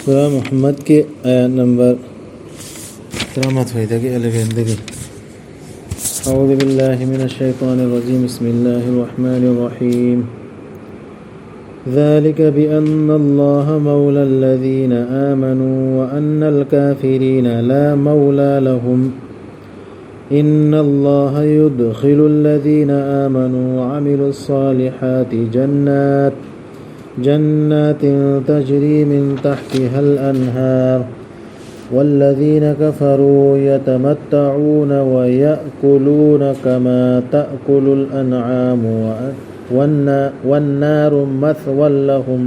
सूरह मोहम्मद के आयत नंबर 11 अऊज़ु बिल्लाहि मिनश शैतानिर रजीम बिस्मिल्लाहिर रहमानिर रहीम ज़ालिक बिअन्नल्लाह मौलल लज़ीना आमनू व अन्नल काफ़िरीना ला मौला लहुम इन्नल्लाह युदखिलुल लज़ीना आमनू व अमिलुस सालिहाति जन्नात तजरी मिन तहतिहल अनहार वल्लज़ीन कफ़रू यतमत्तऊन व यअकुलून कमा तअकुलुल अनआमु वन्नारु मथवल लहुम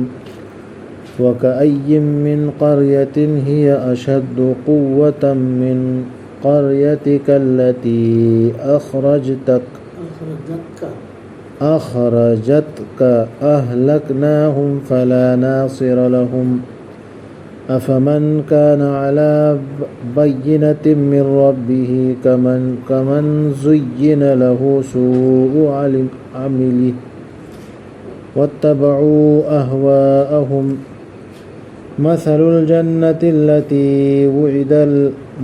वकअय्यिम मिन क़र्यतिन हिय अशद्दु क़ुव्वतम मिन क़र्यतिक अल्लती अख़रजतक अहलकनाहुम फला नासिर लहुम अफमन कान अला बय्यिनतिन मिन रब्बिही कमन ज़ुय्यिन लहु सूअु अमलिही वत्तबअू अहवाअहुम मसलुल जन्नति अल्लती वुइदल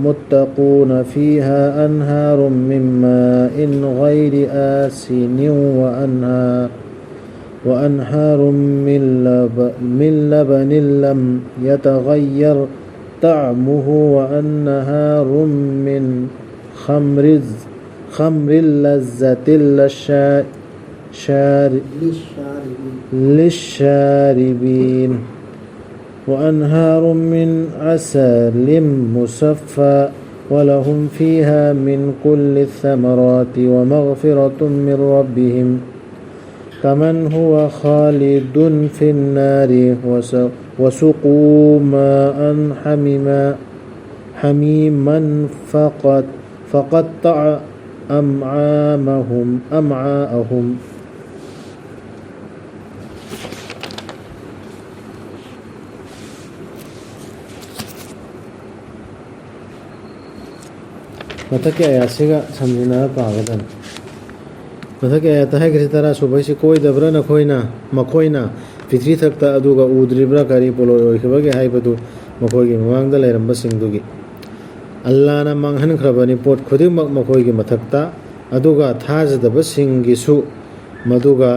मुत्तक़ून फ़ीहा अनहारुम मिन माइन ग़ैरि आसिनिन व अनहारुम मिन लबनिन लम यतग़य्यर तअमुहु व अनहारुम मिन ख़म्रिन लज़्ज़तिन लिश्शारिबीन व अनहारुम मिन असलिम मुसफ़्फ़ा व लहुम फ़ीहा मिन कुल्लि थमराति व मग़फ़िरतुम मिन रब्बिहिम कमन हुवा ख़ालिदुन फ़िन्नारि वसुक़ू माअन हमीमन फ़क़त्तअ अमआअहुम मथा के आयत से समझना पागदन मथा के आयत है किसी तरह सुबह से कोई दबरा मखोइना फित्री थकता अदुगा उद्रिब्रा करी पोलो ओइखबगे हाइबदु मखोइगे ममांगदा लेरंबा सिंगदुगी अल्लाहना मांगहनख्रबनि पोट खुदिमक मखोइगे मथक्ता अदुगा थाजदबा सिंगिसु मदुगा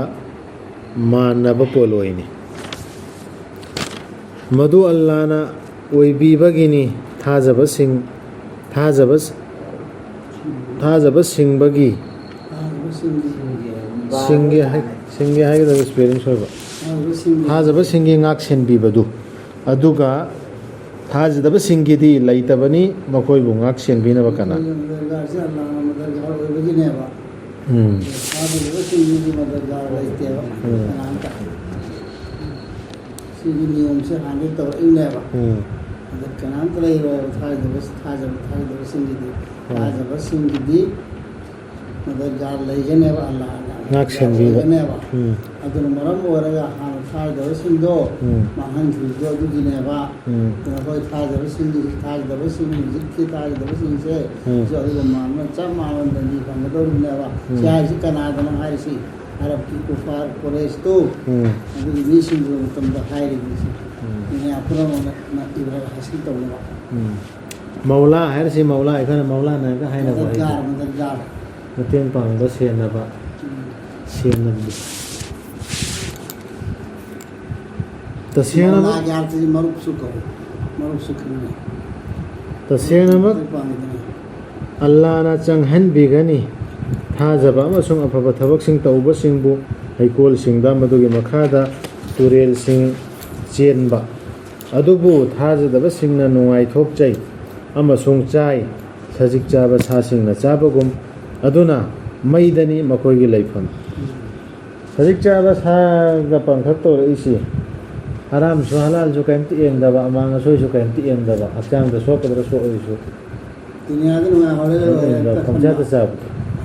मानबा पोलोइनि मदु अल्लाहना ओइबीबगिनि थाजबा सिंबगी सिंगे हाइगदा स्पेलिंग सोइबा थाजबा सिंगे ngak senbibadu aduga थाजदबा सिंगिदी लैतबनी मखोइबु ngak senbinaba kana ngak senbiba aduna maram oraga han thajaba singdo mahan thujo adugineba hoi thajaba singi jikki thajaba singse jo aduga mamna chamawan dani kangadoruneba sai kanadana haisi arab ki kufar quraish to adugi mising jo tamda hairi bisi ini apura na ibra hasil tawla मौला है सी मौला है मौला ना का है ना भाई मतें पांग बस है ना बा सेन ना तसेना ना यार ती मरुक सुख नहीं तसेना मत अल्लाह ना चंगहन बिगनी थाजबा अमसुंग अफबा थबक सिंग तौबा सिंगबु हैकोल सिंगदा मदुगे मखादा तुरेल सिंग चेनबा अदुबु थाजदबा सिंगना नुंगाई थोकचै अमसुंग चाय सजिक चाबा सासिंगना चाबगुम अदुना मैदनी मखोइगे लैफम सजिक चाबा सागा पंखक तोरइसि हराम सु हलाल सु कैमति एंगदबा अमांग सोइ सु कैमति एंगदबा हक्चांग द सोकदरा सोइसु दुनियाद नुआ हले कमजा त चाब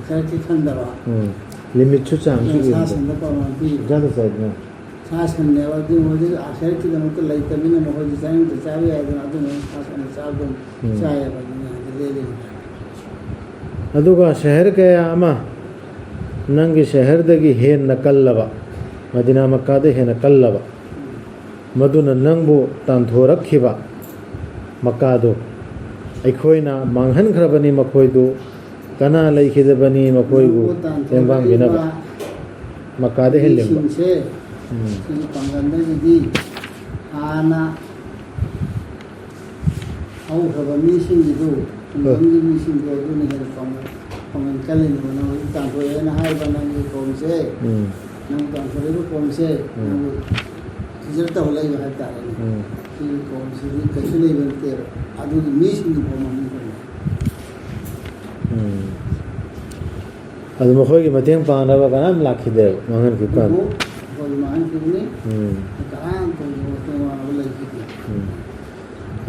सरति खंदबा लिमिट सु चांग सु सासंद परमांति जादा चाइना सासन नेवा दि मोदि आखिर की दमत लैतमिन मोहज चाइम त चाबे आदन अदन सासन चाबदम चाया बनि ले अदुगा शहर के आमा नंगी शहर दगी हे नकल्लबा मदीना मक्का दे हे नकल्लबा मदुना नंबु तांथोरखिबा मकादो अखोइना मांगहनख्रबनी मखोइदु कना लैखिदबनी मखोइबु तेंबांग बिनबा मकादे हेलेंबा पांगनदगी आना औखबा मीसिंगिदु तुंगंगी मीसिंगो दुनि हेर पांगन कलेन बना तांथोएना हाइबा नंगी कोमसे नंग तांथोरेबु कोमसे नंग रिजल्ट होलाइबा हाइतारे सी कोमसे कैसे लेबनते अदुगी मीसिंगी पोमन अदु मखोइगी मतेंग पांगनबा कनाम लाखिदे मांगन की पान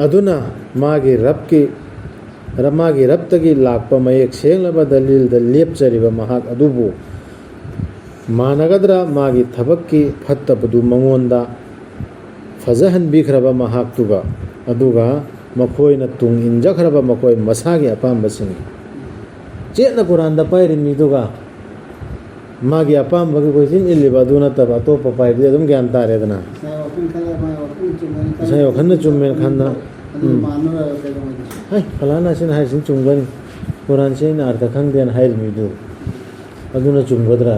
अदुना मागी रब्तगी लाकपा मयेक सेंगलबा दलील द लेपचरिबा महाक अदुबु मानगद्रा मागी थबक्की फत्तबदु मंगोंदा फजहनबिख्रबा महाक तुगा अदुगा मखोइना तुंग इंजख्रबा मखोइ मसागी अपामबसिंग चेतना कुरान द पाइरिमिदुगा मागी अपामबगी कोइसिन इल्लिबा दुना तब अतोपा पाइदि अदुम ज्ञान तारेदना सय वखन चुम्मेन खन्ना हाय फलाना सिन हाइसिन चुंगनी कुरान से इन अर्थ खंगदेन हाइरमिदु अदुना चुंगदरा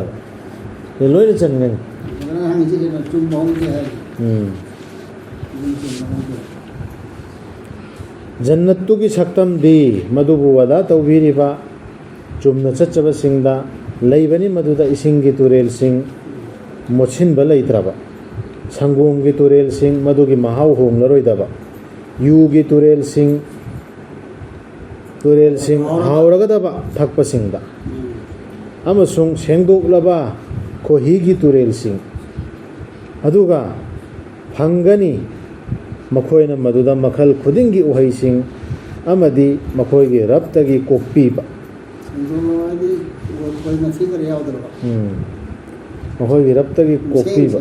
ये लोइने चंगन जन्नतु की सक्तम दी मधुबु वदा तौबीरिबा चुमना चच्चबा सिंगदा लैबनी मधुदा इसिंगी तुरेल सिंग मोछिनबा लैत्रबा संगोमगी तुरेल सिंग मधुगी महाव होंगलरोइदबा युगी तुरेल सिंग हावरगदबा थकपा सिंगदा अमसुंग सेंगदोक्लबा खोहीगी तुरेल सिंग अदुगा फंगनी मखोइना मधुदा मखल खुदिंगी उहै सिंग अमदी मखोइगी रब्तगी कोक्पीबा मखोइगी रब्तगी कोक्पीबा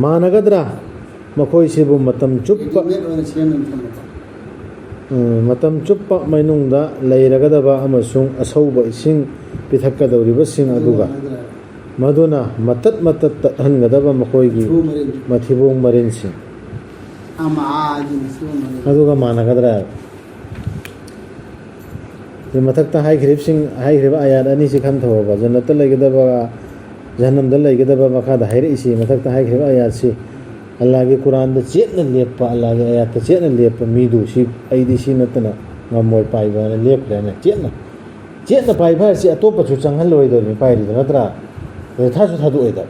मानगद्रा मखोइसिबु मतम चुप्पा मैनुंगदा लैरगदबा अमसुंग असौबा इसिंग पिथक्कदौरिबा सिंग अदुगा मधुना मतत तहनगदबा मखोइगी मथिबोंग मरिन सिंग अदुगा मानगद्रा ये मथक्ता हाइख्रिबा आयात अनि सि खन्थोबा जन्नत लैगदबा जहन्नम द लैगदबा मखादा हाइरइसि मथक्ता हाइख्रिबा आयात सि अल्लाह के कुरान द चेतना लेपा अल्लाह के आयात चेतना लेपा मीदु सि आइदि सि नतना ngमोय पाइबा लेपलेने चेतना पाइबा सि अतोपा छु चंगहल लोइदोनि पाइरि नत्रा थासु थादु ओइदा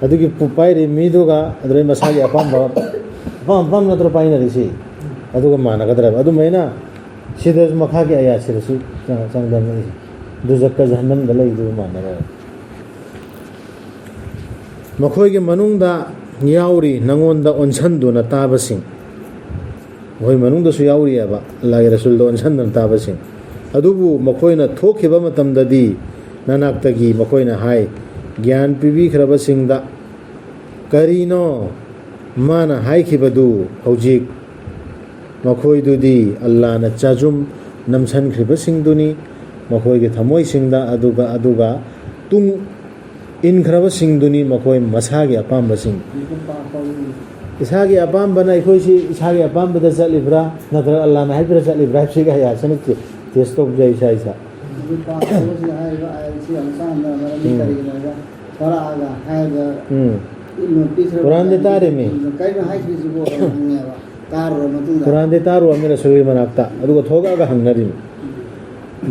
अदुगी पाइरि मीदुगा अद्रै मसागे अपाम नत्र पाइनरिसि अदुगा मानगद्रा अदु मैना सिदस मखागे आयात सिरसु चंगदन दुजक्का जहन्नम द लैदु मानरा मखोइगे मनुंगदा याउरी नंगोंदा ओनसंदुना ताबसिंग होय मनुंगदसु याउरियाबा अल्लाहगे रसूलदो ओनसंदुना ताबसिंग अदुबु मखोइना थोखिबा मतमददी ननाक्तगी मखोइना हाय ज्ञान पिबिख्रबसिंगदा करिनो माना हायखिबदु हौजिक मखोइदुदी अल्लाहना चाजुम नमसनख्रिबसिंगदुनी मखोइगे थमोइसिंगदा अदुगा तुंग इनख्रबसिंगदुनी मखोइ मसागे अपामबसिंग इसागे अपामबना इखोइसि इसागे अपामबदा चलिब्रा नत्र अल्लाहना हाइब्रा चलिब्रा सिगा या सनति टेस्ट ऑफ जैसा ऐसा कुरान दे तारे में कुरान दे तारो मेरा सुगी मनाक्ता अदुगा थोगागा हंगनरि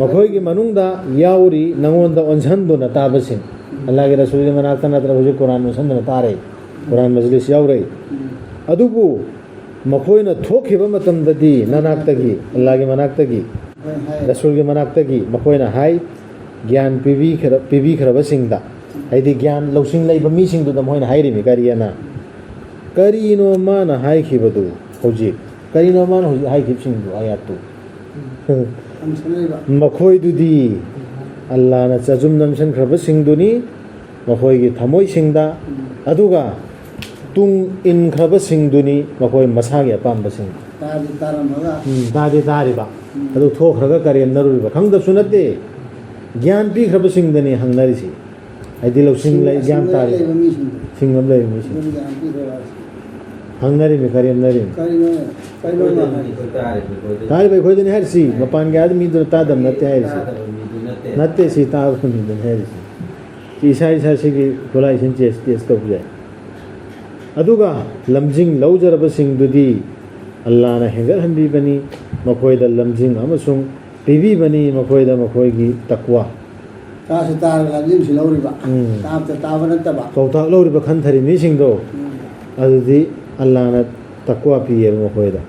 मखोइगे मनुंगदा याउरी नंगोंदा ओनसंदुना ताबसिंग अल्लाह के रसूल के मनाक्ता नत्र हुजु कुरान ओनसंदुना तारे कुरान मजलिस याउरै अदुबु मखोइना थोखिबा मतमददी ननाक्तगी अल्लाह के मनाक्तगी रसूल के मनाक्तगी मखोइना हाय ज्ञान पिबिख्रबसिंगदा हाइदि ज्ञान लौसिंग लैबा मीसिंगदुदा मोइना हाइरिमि करियाना करिनो माना हाइखिबदु हौजिक करिनो माना हौजिक हाइखिबसिंगदु आयातु मखोइदुदी अल्लाहना चाजुम नमसनख्रबसिंगदुनी मखोइगी थमोइसिंगदा अदुगा तुंग इनख्रबसिंगदुनी मखोइ मसागे अपामबसिंग तादि तारिबा अदु थोख्रगा करेनरुबा खंगदसु नते ज्ञान पिख्रबसिंगदनी हंगनरिसि ꯍꯥꯏꯗꯤ ꯂꯧꯁꯤꯡ ꯂꯩ ꯒ꯭ꯌꯥꯟ ꯇꯥꯔꯤ ꯂꯩꯕ ꯃꯤꯁꯤꯡꯗꯣ ꯁꯤꯡꯉꯝ ꯂꯩ ꯃꯤꯁꯤꯡ ꯑꯗꯨꯅ ꯒ꯭ꯌꯥꯟ ꯄꯤꯈ꯭ꯔꯕ ꯍꯪꯅꯔꯤꯃꯤ ꯀꯔꯦꯝꯅꯔꯤꯃꯤ ꯀꯔꯤꯅꯣ ꯇꯥꯔꯤꯕ ꯑꯩꯈꯣꯏꯗꯅꯤ ꯍꯥꯏꯔꯤꯁꯤ ꯃꯄꯥꯟꯒꯤ ꯑꯥꯗ ꯃꯤꯗꯨꯅ ꯇꯥꯗꯕ ꯅꯠꯇꯦ ꯍꯥꯏꯔꯤꯁꯤ ꯅꯠꯇꯦ ꯁꯤ ꯇꯥꯕ ꯃꯤꯗꯨꯅꯤ ꯍꯥꯏꯔꯤꯁꯤ ꯁꯤ ꯏꯁꯥ ꯁꯤꯒꯤ ꯈꯨꯠꯂꯥꯏꯁꯤꯡ ꯇꯦꯁ ꯇꯧꯕ ꯌꯥꯏ ꯑꯗꯨꯒ ꯂꯝꯖꯤꯡ ꯂꯧꯖꯔꯕꯁꯤꯡꯗꯨꯗꯤ ꯑꯜꯂꯥꯍꯅ ꯍꯦꯟꯒꯠꯍꯟꯕꯤꯕꯅꯤ ꯃꯈꯣꯏꯗ ꯂꯝꯖꯤꯡ ꯑꯃꯁꯨꯡ ꯄꯤꯕꯤꯕꯅꯤ ꯃꯈꯣꯏꯗ ꯃꯈꯣꯏꯒꯤ ꯇꯛꯋꯥ ꯇꯥꯁꯨ ꯇꯥꯔꯒ ꯂꯝꯖꯤꯡꯁꯨ ꯂꯧꯔꯤꯕ ꯇꯥꯕ ꯅꯠꯇꯕ ꯄꯥꯎꯇꯥꯛ ꯂꯧꯔꯤꯕ ꯈꯟꯊꯔꯤ ꯃꯤꯁꯤꯡꯗꯣ ꯑꯗꯨꯗꯤ ꯑꯜꯂꯥꯍꯅ ꯇꯛꯋꯥ ꯄꯤꯌꯦꯕ ꯃꯈꯣꯏꯗ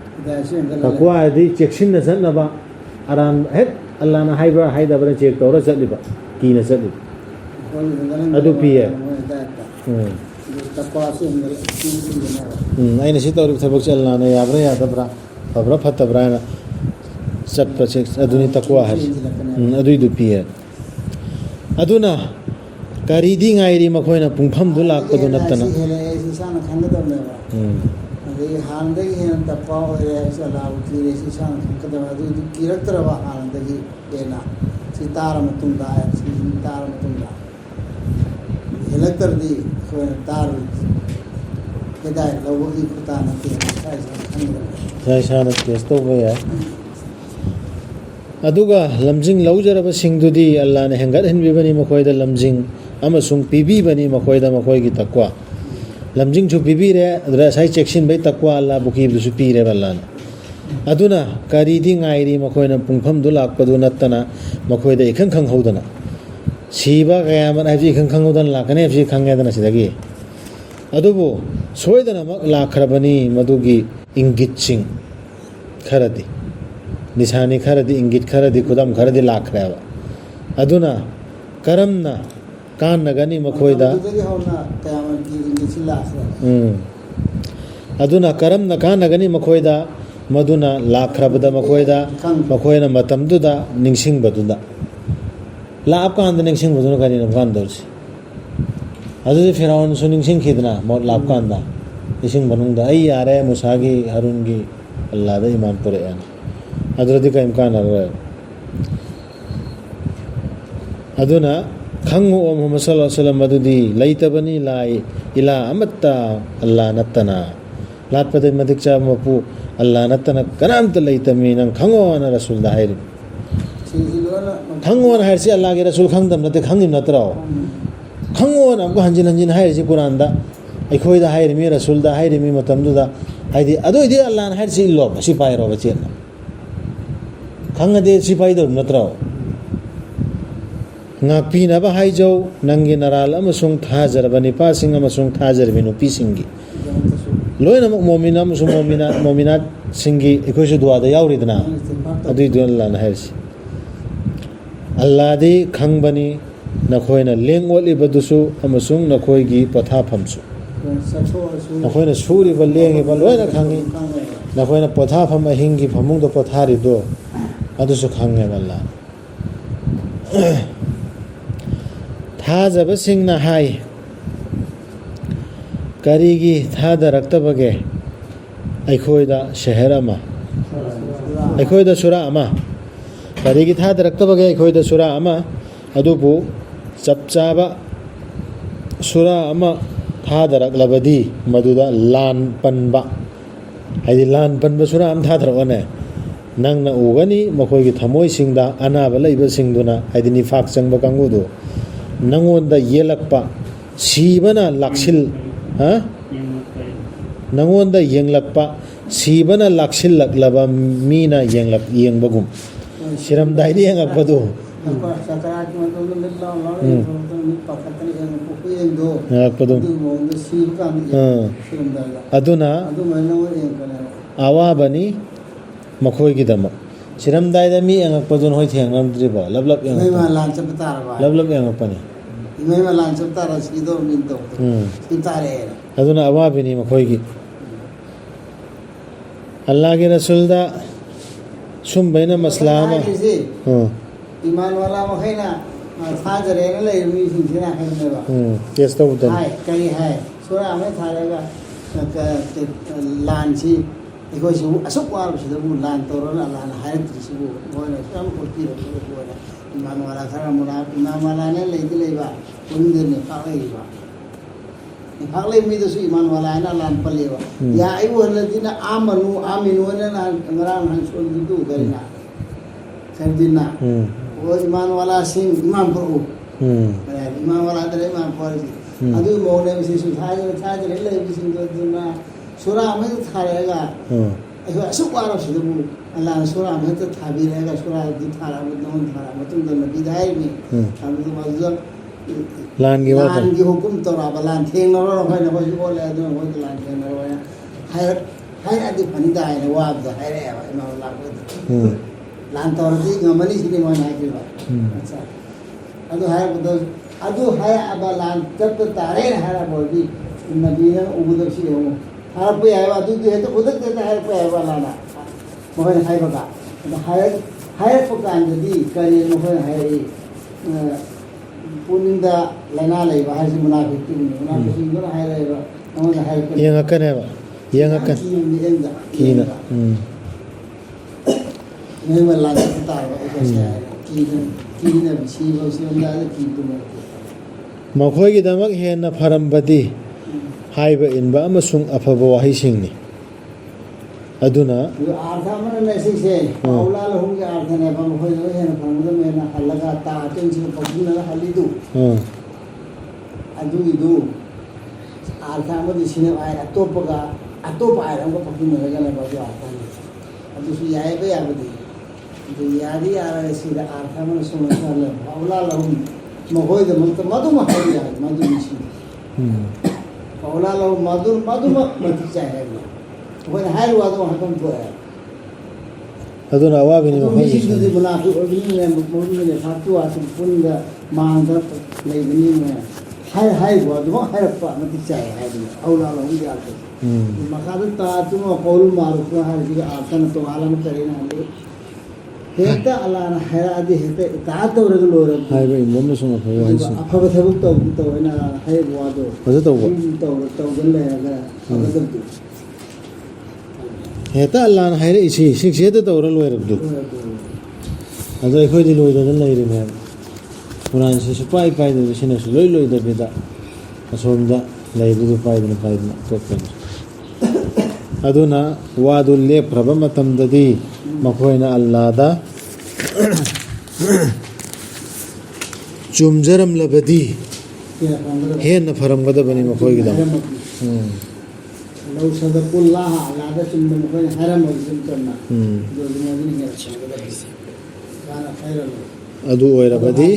ꯇꯛꯋꯥ ꯍꯥꯏꯗꯤ ꯆꯦꯛꯁꯤꯟꯅ ꯆꯠꯅꯕ ꯑꯔꯥꯟ ꯍꯦꯛ ꯑꯜꯂꯥꯍꯅ ꯍꯥꯏꯕ꯭ꯔꯥ ꯍꯥꯏꯗꯕ꯭ꯔꯥ ꯆꯦꯛ ꯇꯧꯔ ꯆꯠꯂꯤꯕ ꯀꯤꯅ ꯆꯠꯂꯤꯕ ꯑꯗꯨ ꯄꯤꯌꯦ ꯑꯩꯅ ꯁꯤ ꯇꯧꯔꯤꯕ ꯊꯕꯛꯁꯦ ꯑꯜꯂꯥꯍꯅ ꯌꯥꯕ꯭ꯔꯥ ꯌꯥꯗꯕ꯭ꯔꯥ ꯐꯕ꯭ꯔꯥ ꯐꯠꯇꯕ꯭ꯔꯥ ꯍꯥꯏꯅ ꯆꯠꯄꯁꯦ ꯑꯗꯨꯅꯤ ꯇꯛꯋꯥ ꯍꯥꯏꯁꯦ ꯑꯗꯨꯏꯗꯨ ꯄꯤꯌꯦ ꯑꯗꯨꯅ ꯀꯔꯤꯗꯤ ꯉꯥꯏꯔꯤ ꯃꯈꯣꯏꯅ ꯄꯨꯡꯐꯝꯗꯨ ꯂꯥꯛꯄꯗꯨ ꯅꯠꯇꯅ ꯏꯁꯥꯅ ꯈꯪꯒꯗꯕꯅꯦꯕ ꯑꯗꯒꯤ ꯍꯥꯟꯅꯗꯒꯤ ꯍꯦꯟꯅ ꯇꯛꯋꯥ ꯑꯣꯏꯔꯦ ꯑꯩꯁꯦ ꯑꯜꯂꯥꯍꯕꯨ ꯀꯤꯔꯦ ꯁꯤ ꯏꯁꯥꯅ ꯈꯪꯒꯗꯕ ꯑꯗꯨꯏꯗꯨ ꯀꯤꯔꯛꯇ꯭ꯔꯕ ꯍꯥꯟꯅꯗꯒꯤ ꯍꯦꯟꯅ ꯁꯤ ꯇꯥꯔ ꯃꯇꯨꯡꯗ ꯁꯤ ꯇꯥꯔ ꯃꯇꯨꯡꯗ ꯍꯦꯜꯂꯛꯇ꯭ꯔꯗꯤ ꯑꯩꯈꯣꯏꯅ ꯇꯥꯔꯣꯏ ꯍꯤꯗꯥꯌꯠ ꯂꯧꯕꯒꯤ ꯈꯨꯠꯇꯥ ꯅꯠꯇꯦ ꯏꯁꯥ ꯏꯁꯥꯅ ꯈꯪꯒꯗꯕꯅꯦ ꯏꯁꯥꯅ ꯇꯦꯁ ꯇꯧꯕ ꯌꯥꯏ ꯑꯗꯨꯒ ꯂꯝꯖꯤꯡ ꯂꯧꯖꯔꯕꯁꯤꯡꯗꯨꯗꯤ ꯑꯜꯂꯥꯍꯅ ꯍꯦꯟꯒꯠꯍꯟꯕꯤꯕꯅꯤ ꯃꯈꯣꯏꯗ ꯂꯝꯖꯤꯡ ꯑꯃꯁꯨꯡ ꯄꯤꯕꯤꯕꯅꯤ ꯃꯈꯣꯏꯗ ꯃꯈꯣꯏꯒꯤ ꯇꯛꯋꯥ ꯂꯝꯖꯤꯡꯁꯨ ꯄꯤꯕꯤꯔꯦ ꯑꯗꯨꯗ ꯉꯁꯥꯏ ꯆꯦꯛꯁꯤꯟꯕꯩ ꯇꯛꯋꯥ ꯑꯜꯂꯥꯍꯕꯨ ꯀꯤꯕꯗꯨꯁꯨ ꯄꯤꯔꯦꯕ ꯑꯜꯂꯥꯍꯅ ꯑꯗꯨꯅ ꯀꯔꯤꯗꯤ ꯉꯥꯏꯔꯤ ꯃꯈꯣꯏꯅ ꯄꯨꯡꯐꯝꯗꯨ ꯂꯥꯛꯄꯗꯨ ꯅꯠꯇꯅ ꯃꯈꯣꯏꯗ ꯏꯈꯪ ꯈꯪꯍꯧꯗꯅ ꯁꯤꯕ ꯀꯌꯥꯃꯠ ꯍꯥꯏꯕꯁꯤ ꯏꯈꯪ ꯈꯪꯍꯧꯗꯅ ꯂꯥꯛꯀꯅꯤ ꯍꯥꯏꯕꯁꯤ ꯈꯪꯉꯦꯗꯅ ꯁꯤꯗꯒꯤ ꯑꯗꯨꯕꯨ ꯁꯣꯏꯗꯅꯃꯛ ꯂꯥꯛꯈ꯭ꯔꯕꯅꯤ ꯃꯗꯨꯒꯤ ꯏꯪꯒꯤꯠꯁꯤꯡ ꯈꯔꯗꯤ ꯅꯤꯁꯥꯅꯤ ꯈꯔꯗꯤ ꯏꯪꯒꯤꯠ ꯈꯔꯗꯤ ꯈꯨꯗꯝ ꯈꯔꯗꯤ ꯂꯥꯛꯈ꯭ꯔꯦꯕ ꯑꯗꯨꯅ ꯀꯔꯝꯅ ꯀꯥꯟꯅꯒꯅꯤ ꯃꯈꯣꯏꯗ ꯑꯗꯨꯅ ꯀꯔꯝꯅ ꯀꯥꯟꯅꯒꯅꯤ ꯃꯈꯣꯏꯗ ꯃꯗꯨꯅ ꯂꯥꯛꯈ꯭ꯔꯕꯗ ꯃꯈꯣꯏꯅ ꯃꯇꯝꯗꯨꯗ ꯅꯤꯡꯁꯤꯡꯕꯗꯨꯗ ꯂꯥꯛꯑꯀꯥꯟꯗ ꯅꯤꯡꯁꯤꯡꯕꯗꯨꯅ ꯀꯔꯤꯅꯣ ꯀꯥꯟꯗꯧꯔꯤꯁꯤ ꯑꯗꯨꯗꯤ ꯐꯤꯔꯥꯎꯟꯁꯨ ꯅꯤꯡꯁꯤꯡꯈꯤꯗꯅ ꯃꯣꯠ ꯂꯥꯛꯀꯥꯟꯗ ꯏꯁꯤꯡ ꯃꯅꯨꯡꯗ ꯑꯩ ꯌꯥꯔꯦ ꯃꯨꯁꯥꯒꯤ ꯍꯥꯔꯨꯟꯒꯤ ꯑꯜꯂꯥꯍꯗ ꯏꯃꯥꯟ ꯄꯨꯔꯛꯑꯦꯅ ꯑꯗꯨꯗꯤ ꯀꯔꯤꯝ ꯀꯥꯟꯅꯔꯣꯏ ꯑꯗꯨꯅ ꯈꯪꯉꯨ ꯃꯨꯍꯝꯃꯗ ꯁꯜꯂꯜꯂꯥꯍꯨ ꯑꯂꯩꯍꯤ ꯋꯁꯜꯂꯝ ꯑꯗꯨꯗꯤ ꯂꯩꯇꯕꯅꯤ ꯂꯥꯏ ꯏꯂꯥ ꯑꯃꯠꯇ ꯑꯜꯂꯥꯍ ꯅꯠꯇꯅ ꯂꯥꯠꯄꯗ ꯃꯇꯤꯛ ꯆꯥꯕ ꯃꯄꯨ ꯑꯜꯂꯥꯍ ꯅꯠꯇꯅ ꯀꯅꯥꯝꯇ ꯂꯩꯇꯕꯅꯤ ꯅꯪ ꯈꯪꯉꯣꯅ ꯔꯁꯨꯜꯗ ꯍꯥꯏꯔꯤ ꯈꯪꯉꯣꯅ ꯍꯥꯏꯔꯤꯁꯤ ꯑꯜꯂꯥꯍꯒꯤ ꯔꯁꯨꯜ ꯈꯪꯗꯕ ꯅꯠꯇꯦ ꯈꯪꯉꯤꯕ ꯅꯠꯇ꯭ꯔꯣ ꯈꯪꯉꯣꯅ ꯑꯃꯨꯛ ꯍꯟꯖꯤꯟ ꯍꯟꯖꯤꯟ ꯍꯥꯏꯔꯤꯁꯤ ꯀꯨꯔꯥꯟꯗ ꯑꯩꯈꯣꯏꯗ ꯍꯥꯏꯔꯤꯃꯤ ꯔꯁꯨꯜꯗ ꯍꯥꯏꯔꯤꯃꯤ ꯃꯇꯝꯗꯨꯗ ꯍꯥꯏꯗꯤ ꯑꯗꯨꯏꯗꯤ ꯑꯜꯂꯥꯍꯅ ꯍꯥꯏꯔꯤꯁꯤ ꯏꯜꯂꯣꯕ ꯁꯤ ꯄꯥꯏꯔꯣꯕ ꯆꯦꯠꯅ ꯈꯪꯉꯗꯤ ꯁꯤ ꯄꯥꯏꯗꯧ ꯅꯠꯇ꯭ꯔꯣ ꯉꯥꯛꯄꯤꯅꯕ ꯍꯥꯏꯖꯧ ꯅꯪꯒꯤ ꯅꯔꯥꯜ ꯑꯃꯁꯨꯡ ꯊꯥꯖꯔꯕ ꯅꯤꯄꯥꯁꯤꯡ ꯑꯃꯁꯨꯡ ꯊꯥꯖꯔꯕ ꯅꯨꯄꯤꯁꯤꯡꯒꯤ ꯂꯣꯏꯅꯃꯛ ꯃꯣꯃꯤꯟ ꯑꯃꯁꯨꯡ ꯃꯣꯃꯤꯅꯥꯠꯁꯤꯡꯒꯤ ꯑꯩꯈꯣꯏꯁꯨ ꯗꯨꯋꯥꯗ ꯌꯥꯎꯔꯤꯗꯅ ꯑꯗꯨꯏꯗꯨ ꯑꯜꯂꯥꯍꯅ ꯍꯥꯏꯔꯤꯁꯤ ꯑꯜꯂꯥꯍꯗꯤ ꯈꯪꯕꯅꯤ ꯅꯈꯣꯏꯅ ꯂꯦꯡ ꯑꯣꯠꯂꯤꯕꯗꯨꯁꯨ ꯑꯃꯁꯨꯡ ꯅꯈꯣꯏꯒꯤ ꯄꯣꯊꯥꯐꯝꯁꯨ ꯅꯈꯣꯏꯅ ꯁꯨꯔꯤꯕ ꯂꯦꯡꯉꯤꯕ ꯂꯣꯏꯅ ꯈꯪꯉꯤ ꯅꯈꯣꯏꯅ ꯄꯣꯊꯥꯐꯝ ꯑꯍꯤꯡꯒꯤ ꯐꯃꯨꯡꯗ ꯄꯣꯊꯥꯔꯤꯗꯣ ꯑꯗꯨꯁꯨ ꯈꯪꯉꯦꯕ ꯑꯜꯂꯥꯍ ꯊꯥꯖꯕꯁꯤꯡꯅ ꯍꯥꯏ ꯀꯔꯤꯒꯤ ꯊꯥꯗꯔꯛꯇꯕꯒꯦ ꯑꯩꯈꯣꯏꯗ ꯁꯨꯔꯥ ꯑꯃ ꯀꯔꯤꯒꯤ ꯊꯥꯗꯔꯛꯇꯕꯒꯦ ꯑꯩꯈꯣꯏꯗ ꯁꯨꯔꯥ ꯑꯃ ꯑꯗꯨꯕꯨ ꯆꯞ ꯆꯥꯕ ꯁꯨꯔꯥ ꯑꯃ ꯊꯥꯗꯔꯛꯂꯕꯗꯤ ꯃꯗꯨꯗ ꯂꯥꯟ ꯄꯟꯕ ꯍꯥꯏꯗꯤ ꯂꯥꯟ ꯄꯟꯕ ꯁꯨꯔꯥ ꯑꯃ ꯊꯥꯗꯔꯛꯑꯣꯅꯦ ꯅꯪꯅ ꯎꯒꯅꯤ ꯃꯈꯣꯏꯒꯤ ꯊꯃꯣꯏꯁꯤꯡꯗ ꯑꯅꯥꯕ ꯂꯩꯕꯁꯤꯡꯗꯨꯅ ꯍꯥꯏꯗꯤ ꯅꯤꯐꯥꯛ ꯆꯪꯕ ꯀꯥꯡꯕꯨꯗꯨ ꯅꯪꯉꯣꯟꯗ ꯌꯦꯜꯂꯛꯄ ꯁꯤꯕꯅ ꯅꯪꯉꯣꯟꯗ ꯌꯦꯡꯂꯛꯄ ꯁꯤꯕꯅ ꯂꯥꯛꯁꯤꯜꯂꯛꯂꯕ ꯃꯤꯅ ꯌꯦꯡꯕꯒꯨꯝ ꯁꯤꯔꯝꯗꯥꯏꯗ ꯌꯦꯡꯉꯛꯄꯗꯨ ꯌꯦꯡꯉꯛꯄꯗꯨ ꯑꯗꯨꯅ ꯑꯋꯥꯕꯅꯤ ꯃꯈꯣꯏꯒꯤꯗꯃꯛ ꯁꯤꯔꯝꯗꯥꯏꯗ ꯃꯤ ꯌꯦꯡꯉꯛꯄꯗꯨ ꯅꯣꯏ ꯊꯦꯡꯅꯔꯝꯗ꯭ꯔꯤꯕꯣ ꯂꯞ ꯌꯦꯡꯉꯛꯄꯅꯤ ꯑꯗꯨꯅ ꯑꯋꯥꯕꯅꯤ ꯃꯈꯣꯏꯒꯤ ꯑꯜꯂꯥꯍꯒꯤ ꯔꯁꯨꯜꯗ ꯁꯨꯝꯕꯩꯅ ꯃꯁꯂꯥ ꯑꯃ ꯏꯃꯥꯟ ꯋꯥꯂꯥ ꯃꯈꯩꯅ ꯊꯥꯖꯔꯦꯅ ꯂꯩꯔꯤꯕ ꯃꯤꯁꯤꯡꯁꯤꯅ ꯍꯥꯏꯕꯅꯦꯕ ꯇꯦꯁ ꯇꯧꯕꯗ ꯀꯔꯤ ꯍꯥꯏ ꯁꯨꯔꯥ ꯑꯃ ꯊꯥꯔꯒ ꯂꯥꯟꯁꯤ ꯑꯩꯈꯣꯏꯁꯤꯕꯨ ꯑꯁꯨꯛ ꯋꯥꯕꯁꯤꯗꯕꯨ ꯂꯥꯟ ꯇꯧꯔꯒ ꯑꯜꯂꯥꯍꯅ ꯍꯥꯏꯔꯛꯇ꯭ꯔꯤꯁꯤꯕꯨ ꯃꯣꯏꯅ ꯌꯥꯝ ꯎꯠꯄꯤꯔꯛꯄꯗꯨ ꯑꯣꯏꯅ इमान वाला खरा मुना इमान वाला ने लेबा पुंदे ने फालेबा फाले मी दसु इमान वाला ना लान पलेबा या आई वलदिना आमिनु ने ना ngran han sol du garina sardina वो इमान वाला सिंह इमान पर इमान वाला दरे इमान पर अदु मोने से सुधाज ले बिसिंग दुना सुरा में थारेगा ऐसा सुवार से दु अल्लाह सुरा में तो थाबिरेगा सुरा दि थारा नमन थारा मतुम द नबी दाई में हम तो मजल लान की हुकुम तोरा बलान थेंग न रो है न हो बोले अदु हो लान थेंग रो है अदि फनी दाई ने वाब द है रे इमान वाला को लान तोरदी गमनी सिने मन हाकिबा अच्छा अदु है अब लान तब तारे हरा बोली नबी ने उबुदसी हो हर पे आया अदु है तो उदक देता है पे आया लाना मोहन है बका है पकान दी करी मोहन है पुनिंदा लेना ले बाहर से मुनाफिक को है रे मोहन है यंगकन है यंगकन कीना नहीं वाला करता है ऐसा कीने बिसी बसी अंदा की तुम मखोइगिदमक हेन्ना फरमबदी हाइबा इनबा अमसुंग अफबा वाहिसिंगनी अदुना आर्था मन मैसेज से औला लहुम के आर्था ने बम होय हेन फरमदा मेना हलगा ता अतिन से पकुना हलिदु अदु इदु आर्था मदि सिने आय अतोपगा अतोप आय हमको पकुना लगला बाजू आर्था अदु सु याय बे आबदी यादी आ रहा है सीधा आर्था मन समझा ले औला लहुम महोय द मत मधु महारी है मधु मिशी औला लहुम मधु मत चाहे वो हाल हुआ तो हकम तो है अदुना अवाबिनी मखोइ मिशी दि मुनाफिक और भी ने मोहम्मद ने फातु आसम पुंद मांग ले बनी में हाय हुआ तो हाय पा मत चाहे है औला लहुम के आते मखाद ता तुम कौल मारूफ हर जी आतन तो आलम करेना ले हेता अल्लाह हैरा आदि हेते तात और लोर हाइबा इनबम सुंग अफबा वाहिसिंग अफबा थबुक तो है ना है वादो अजा तो गले अगर अगर हेता अल्लाह हाइरे इसी सिंगसेते तौरा लोइरबदु अजा अखोइदि लोइदन लैरिने कुरान से सुपाई पाइदे सिने सु लोइ दबिदा असोमदा लैबुदु पाइदना तोपन अदुना वादु लेप्रबा मतमददी मखोइना अल्लाहदा चुमजरम लबदी हेन फरमगदबनी मखोइगिदा लौ सदकुल्लाह अल्लाह चुमन मखोइ हरम करना जो मोदी ने अच्छा गाना खैरल अदु ओइरबदी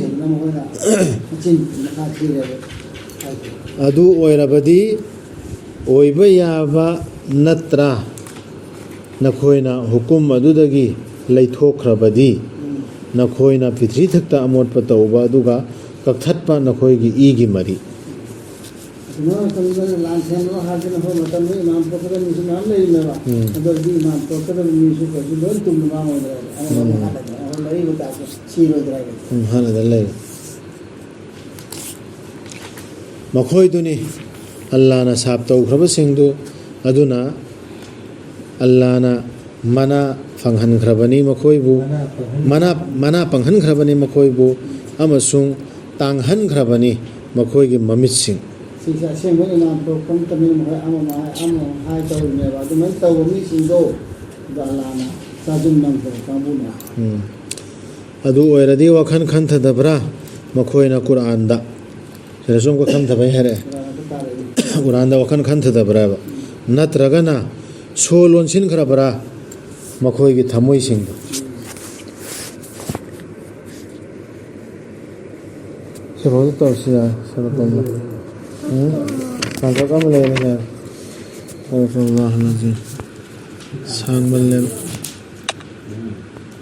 अदु ओइरबदी ओइबा याबा नत्रा नखोइना हुकुम अदुदगी लैथोख्रबदी नखोइना पृथ्वी थक्ता अमोटपा तौबा अदुगा कक्थटपा नखोइगी ईगी मरी नो तंदर लांछन नो हाजन हो मतन में इमाम पकड़ मिसु नाम ले लेवा अदर दी इमाम पकड़ मिसु को जो तुम नाम हो रहा है और नहीं बता के सीरो द्रागे हां दले मखोइ दुनी अल्लाह ना साब तौख्रबा सिंगदु अदुना अल्लाह ना मना फंगहनख्रबनी मखोइबु मना पंगहनख्रबनी मखोइबु अमसुंग तांगहनख्रबनी मखोइगी ममितसिंग सिसा सेंगो इमाम तो कम तमिल में अमा हाय तो ने बा तो मैं तो मी सिंगो दालाना साजुम नम को काबुना अदु ओइरदी वखन खनथदब्रा मखोइना कुरान दा सेरसुम को खनथबै हरे कुरान दा वखन खनथदब्रा नत्रगना सो लोनसिनख्रबरा मखोइगी थमोइसिंग सेबो तौसिया सरतम कम लेने सांग